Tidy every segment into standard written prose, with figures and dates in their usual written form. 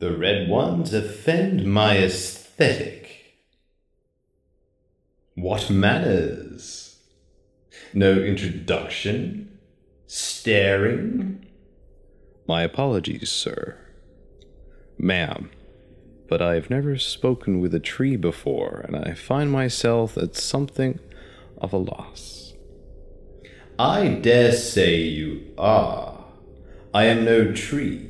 The red ones offend my aesthetic. What manners? No introduction? Staring? My apologies, sir. Ma'am, but I've never spoken with a tree before, and I find myself at something of a loss. I dare say you are. I am no tree,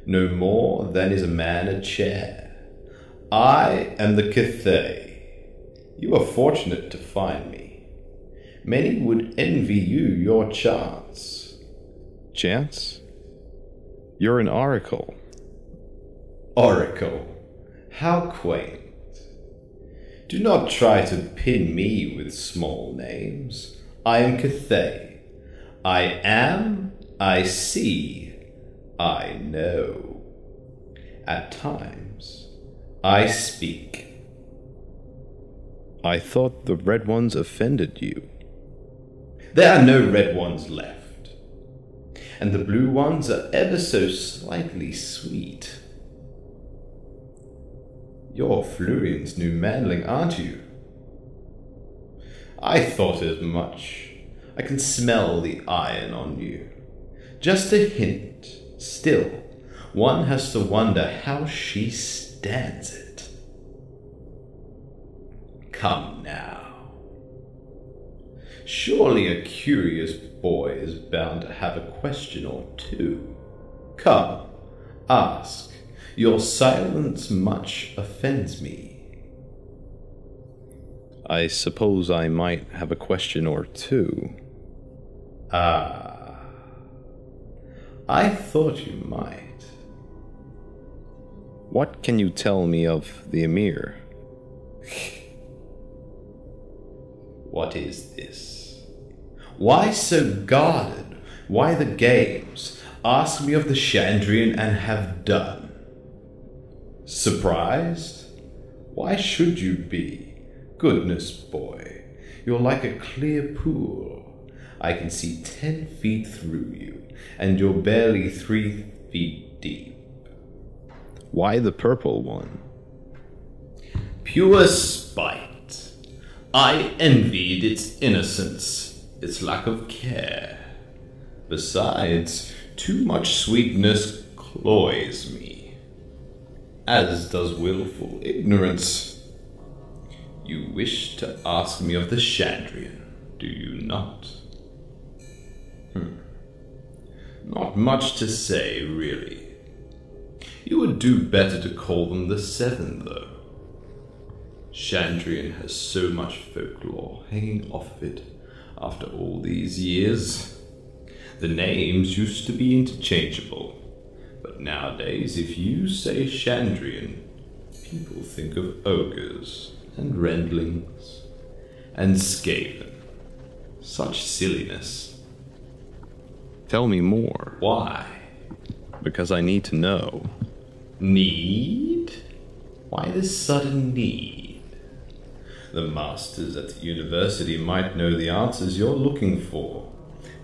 no more than is a man a chair. I am the Cthaeh. You are fortunate to find me. Many would envy you your chance. Chance? You're an oracle. Oracle? How quaint. Do not try to pin me with small names. I am Cthaeh. I am, I see, I know. At times, I speak. I thought the red ones offended you. There are no red ones left, and the blue ones are ever so slightly sweet. You're Florian's new manling, aren't you? I thought as much. I can smell the iron on you. Just a hint. Still, one has to wonder how she stands it. Come now. Surely a curious boy is bound to have a question or two. Come, ask. Your silence much offends me. I suppose I might have a question or two. Ah, I thought you might. What can you tell me of the Emir? What is this? Why so guarded? Why the games? Ask me of the Chandrian and have done. Surprised? Why should you be? Goodness, boy, you're like a clear pool. I can see 10 feet through you, and you're barely 3 feet deep. Why the purple one? Pure spite. I envied its innocence, its lack of care. Besides, too much sweetness cloys me, as does willful ignorance. You wish to ask me of the Chandrian, do you not? Not much to say, really. You would do better to call them the Seven, though. Chandrian has so much folklore hanging off of it after all these years. The names used to be interchangeable, but nowadays if you say Chandrian, people think of ogres and rendlings and Skaven. Such silliness. Tell me more. Why? Because I need to know. Need? Why this sudden need? The masters at the university might know the answers you're looking for,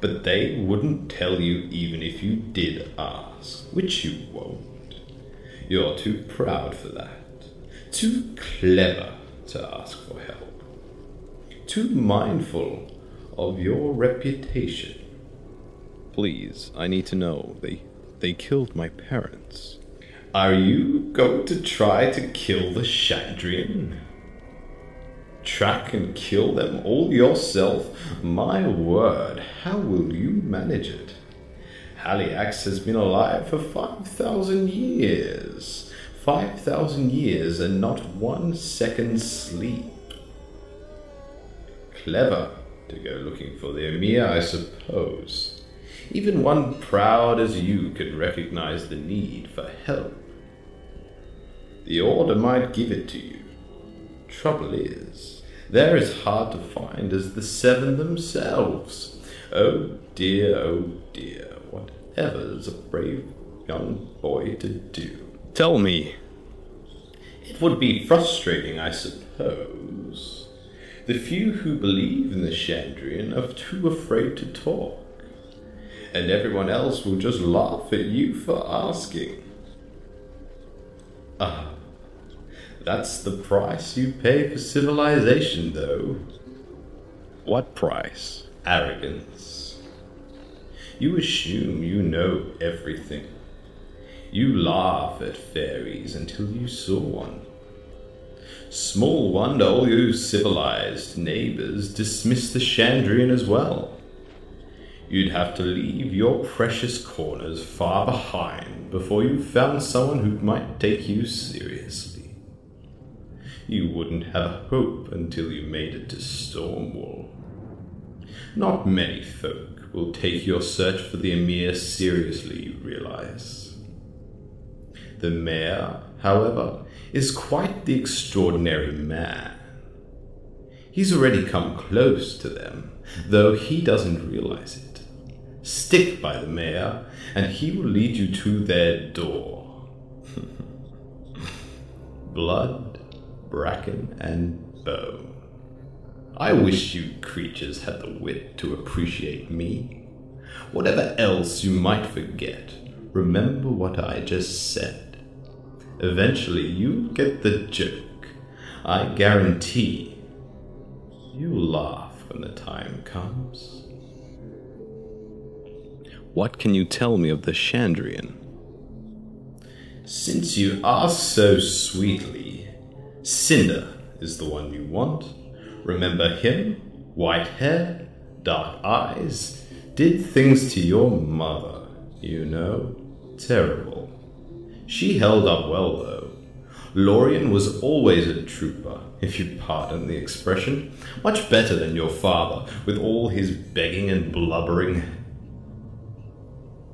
but they wouldn't tell you even if you did ask, which you won't. You're too proud for that. Too clever to ask for help. Too mindful of your reputation. Please, I need to know. They killed my parents. Are you going to try to kill the Chandrian? Track and kill them all yourself? My word, how will you manage it? Haliax has been alive for 5,000 years. 5,000 years and not 1 second sleep. Clever to go looking for the Emir, I suppose. Even one proud as you can recognize the need for help. The Order might give it to you. Trouble is, they're as hard to find as the Seven themselves. Oh dear, whatever's a brave young boy to do? Tell me. It would be frustrating, I suppose. The few who believe in the Chandrian are too afraid to talk, and everyone else will just laugh at you for asking. Ah, that's the price you pay for civilization, though. What price? Arrogance. You assume you know everything. You laugh at fairies until you saw one. Small wonder all you civilized neighbors dismiss the Chandrian as well. You'd have to leave your precious corners far behind before you found someone who might take you seriously. You wouldn't have a hope until you made it to Stormwall. Not many folk will take your search for the Emir seriously, you realize. The mayor, however, is quite the extraordinary man. He's already come close to them, though he doesn't realize it. Stick by the mayor, and he will lead you to their door. Blood, bracken, and bone. I wish you creatures had the wit to appreciate me. Whatever else you might forget, remember what I just said. Eventually you'll get the joke. I guarantee you'll laugh when the time comes. What can you tell me of the Chandrian? Since you ask so sweetly, Cinder is the one you want. Remember him? White hair, dark eyes, did things to your mother, you know. Terrible. She held up well, though. Lorien was always a trooper, if you pardon the expression. Much better than your father, with all his begging and blubbering.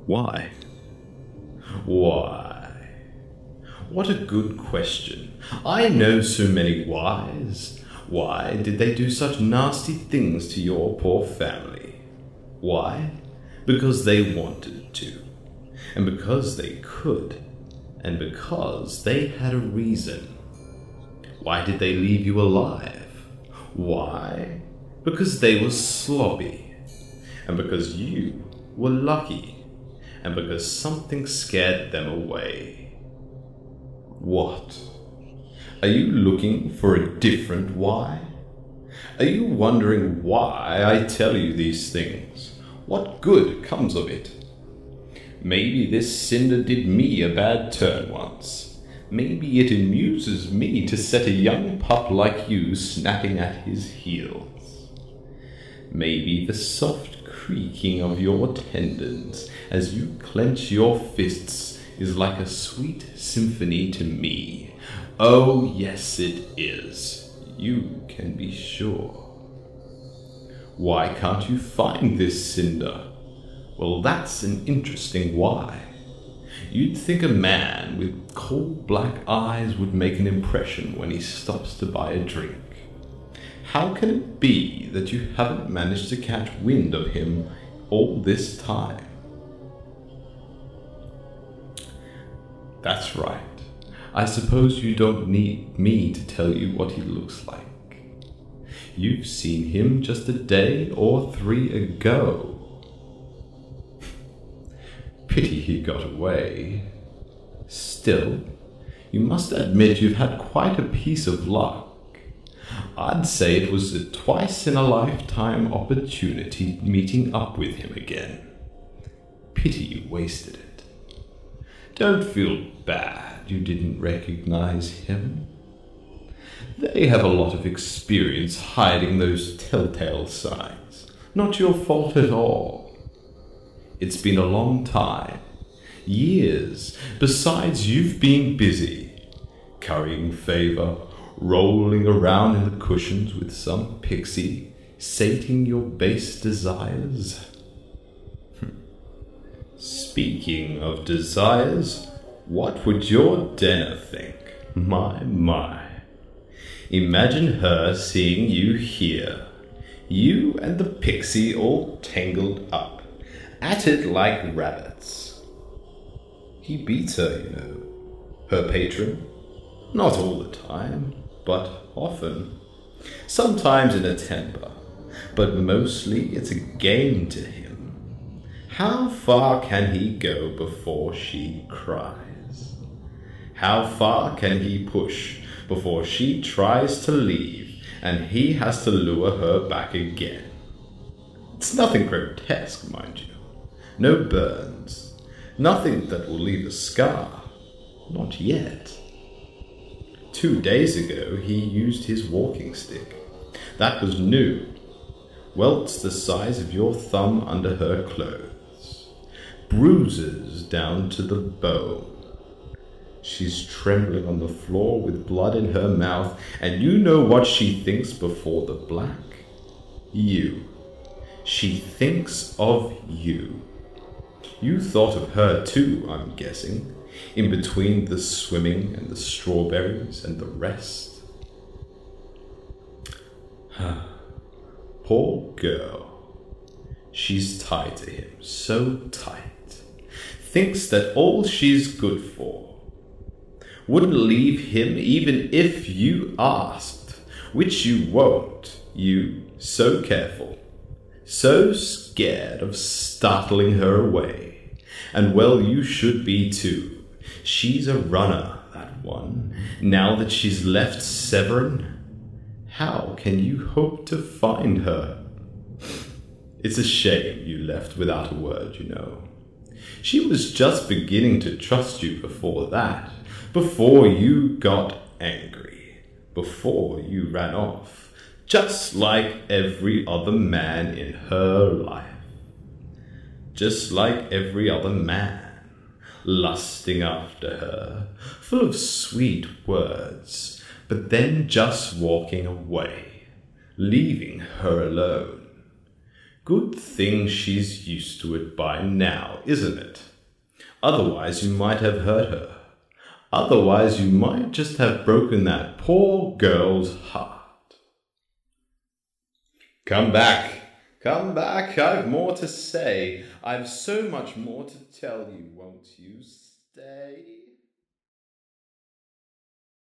Why? Why? What a good question. I know so many whys. Why did they do such nasty things to your poor family? Why? Because they wanted to. And because they could. And because they had a reason. Why did they leave you alive? Why? Because they were sloppy. And because you were lucky. And because something scared them away. What? Are you looking for a different why? Are you wondering why I tell you these things? What good comes of it? Maybe this Cinder did me a bad turn once. Maybe it amuses me to set a young pup like you snapping at his heels. Maybe the soft creaking of your tendons as you clench your fists is like a sweet symphony to me. Oh, yes, it is. You can be sure. Why can't you find this Cinder? Well, that's an interesting why. You'd think a man with coal black eyes would make an impression when he stops to buy a drink. How can it be that you haven't managed to catch wind of him all this time? That's right. I suppose you don't need me to tell you what he looks like. You've seen him just a day or 3 ago. Pity he got away. Still, you must admit you've had quite a piece of luck. I'd say it was a twice-in-a-lifetime opportunity meeting up with him again. Pity you wasted it. Don't feel bad you didn't recognize him. They have a lot of experience hiding those telltale signs. Not your fault at all. It's been a long time. Years. Besides, you've been busy. Currying favor, rolling around in the cushions with some pixie, sating your base desires. Speaking of desires, what would your Denner think? My. Imagine her seeing you here. You and the pixie all tangled up, at it like rabbits. He beats her, you know, her patron. Not all the time, but often. Sometimes in a temper, but mostly it's a game to him. How far can he go before she cries? How far can he push before she tries to leave and he has to lure her back again? It's nothing grotesque, mind you. No burns. Nothing that will leave a scar. Not yet. 2 days ago he used his walking stick. That was new. Welts the size of your thumb under her clothes. Bruises down to the bone. She's trembling on the floor with blood in her mouth, and you know what she thinks before the black? You. She thinks of you. You thought of her too, I'm guessing, in between the swimming and the strawberries and the rest. Poor girl. She's tied to him, so tight. Thinks that all she's good for. Wouldn't leave him even if you asked, which you won't. You, so careful, so scared of startling her away. And well, you should be too. She's a runner, that one. Now that she's left Severn, how can you hope to find her? It's a shame you left without a word, you know. She was just beginning to trust you before that. Before you got angry, before you ran off, just like every other man in her life. Just like every other man, lusting after her, full of sweet words, but then just walking away, leaving her alone. Good thing she's used to it by now, isn't it? Otherwise you might have hurt her. Otherwise, you might just have broken that poor girl's heart. Come back. Come back. I've more to say. I've so much more to tell you. Won't you stay?